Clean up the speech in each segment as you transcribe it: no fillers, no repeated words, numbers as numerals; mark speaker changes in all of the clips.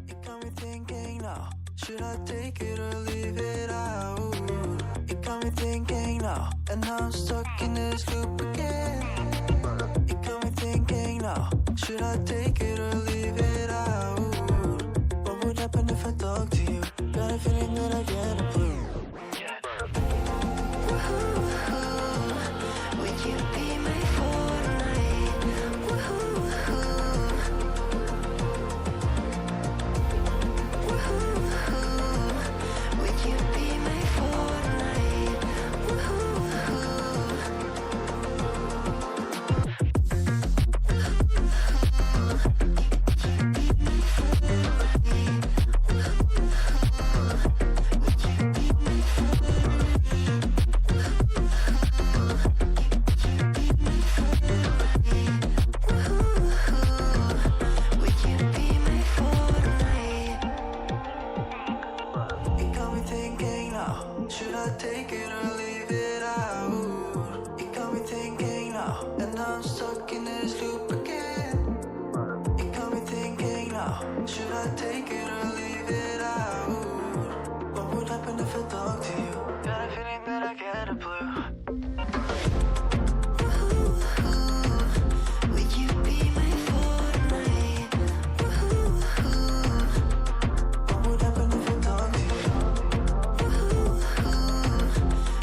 Speaker 1: It got me thinking now, should I take it or leave it out? It got me thinking now, and now I'm stuck in this loop again. It got me thinking now, should I take it or leave it out? What would happen if I talk to you? Got a feeling that I get a clue.
Speaker 2: Would you be my Fortnite? Would you be my Fortnite? Would you be my Fortnite?
Speaker 1: It got me thinking now, should I take it or leave it out? It got me thinking now, and now I'm stuck in this loop again. It got me thinking now, should I take it or leave it out? What would happen if I talk to you? Got a feeling that I get a blue.
Speaker 2: Would you be my Fortnite?
Speaker 1: What would happen if I talk to you?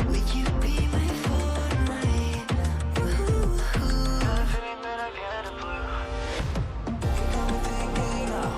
Speaker 2: Would you be my Fortnite?
Speaker 1: Got a feeling that I get a blue. It got me thinking now,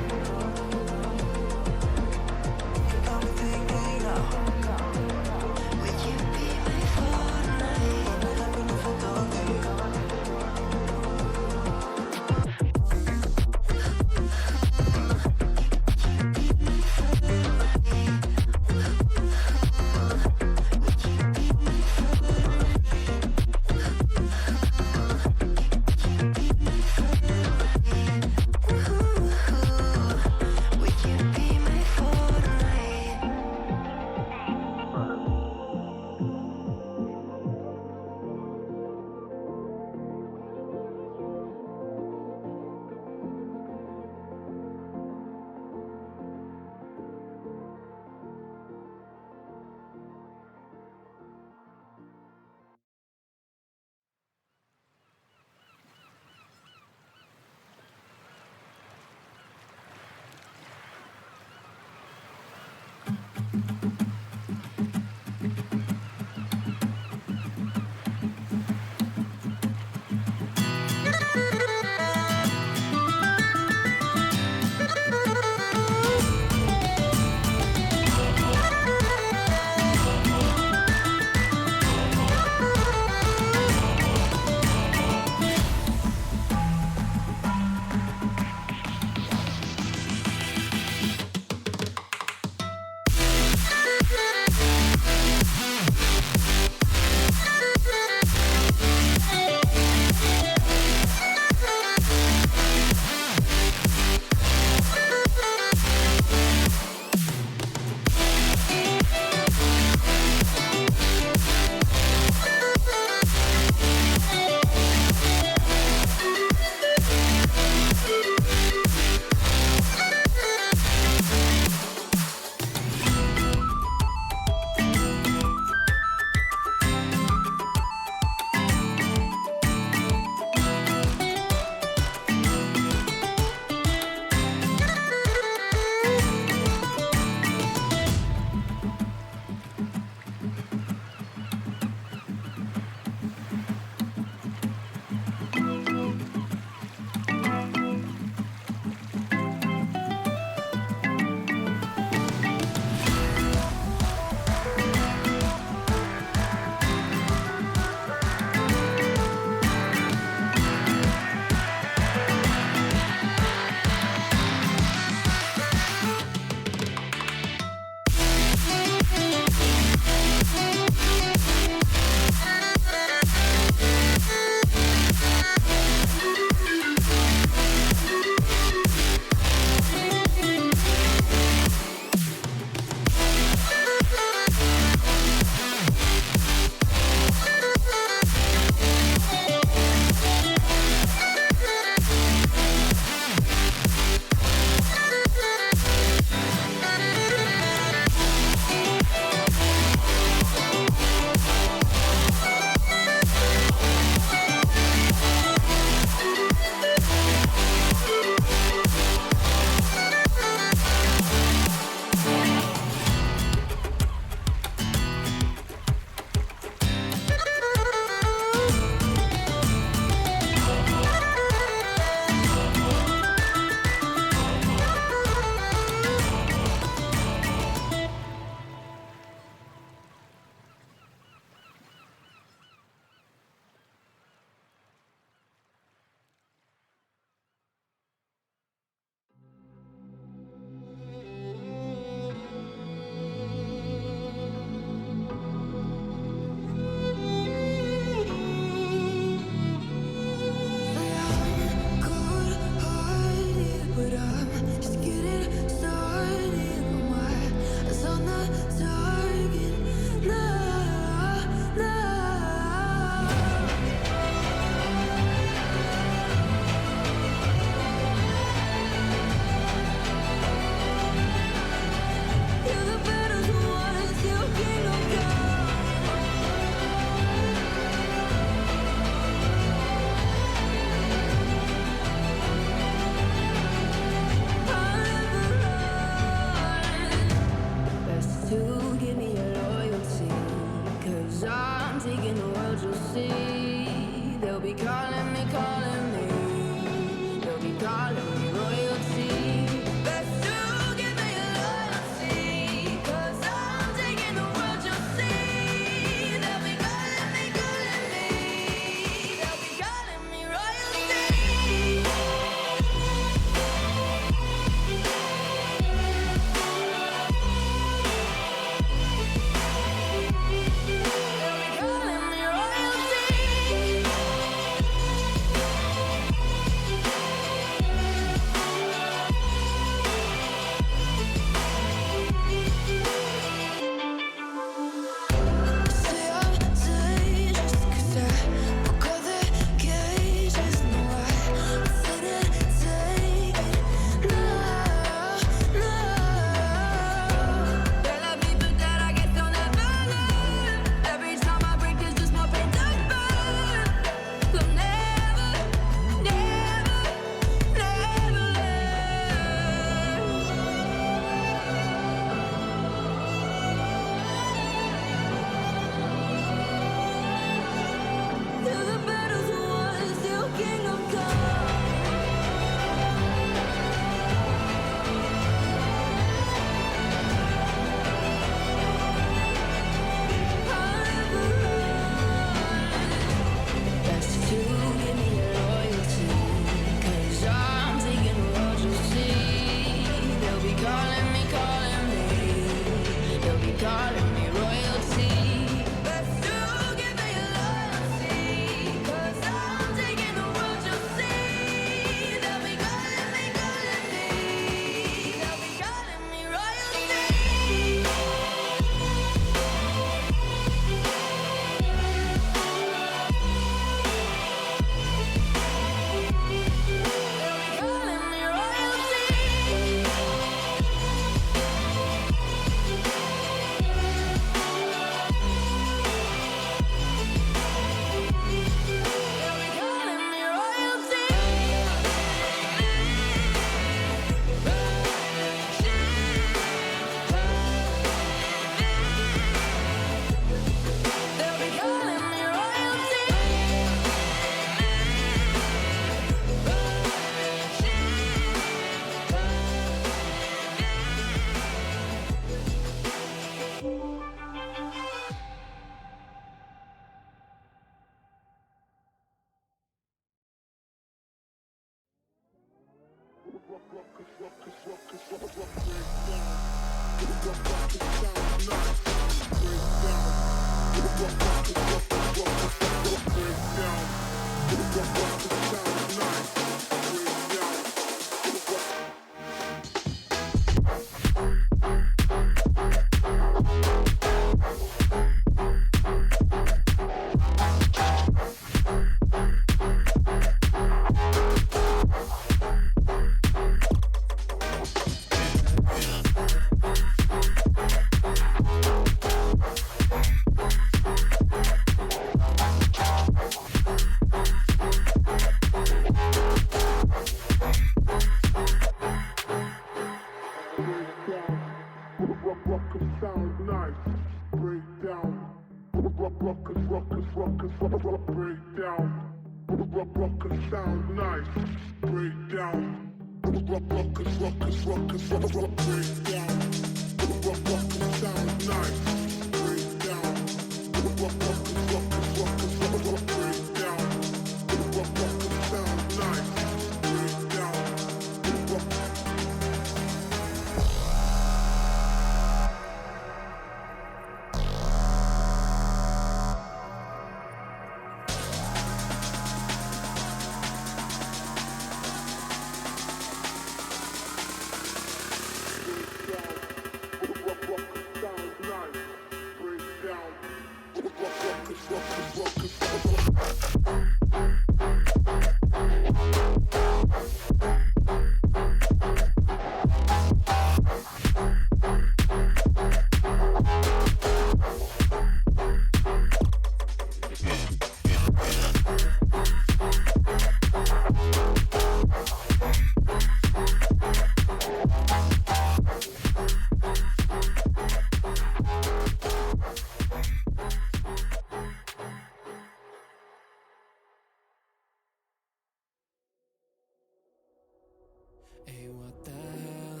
Speaker 3: Hey, what the hell?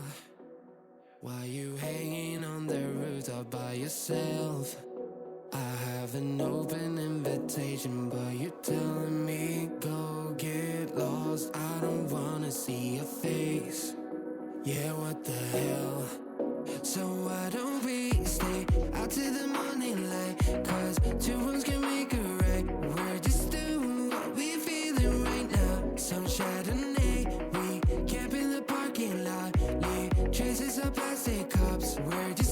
Speaker 3: Why you hanging on the rooftop by yourself? I have an open invitation, but you're telling me go get lost. I don't wanna see your face. Yeah, what the hell? So why don't we stay out till the morning light? Cause two wrongs can make a right. We're just doing what we feeling right now. Some Chardonnay, we camp in the parking lot. Leave traces of plastic cups. We're just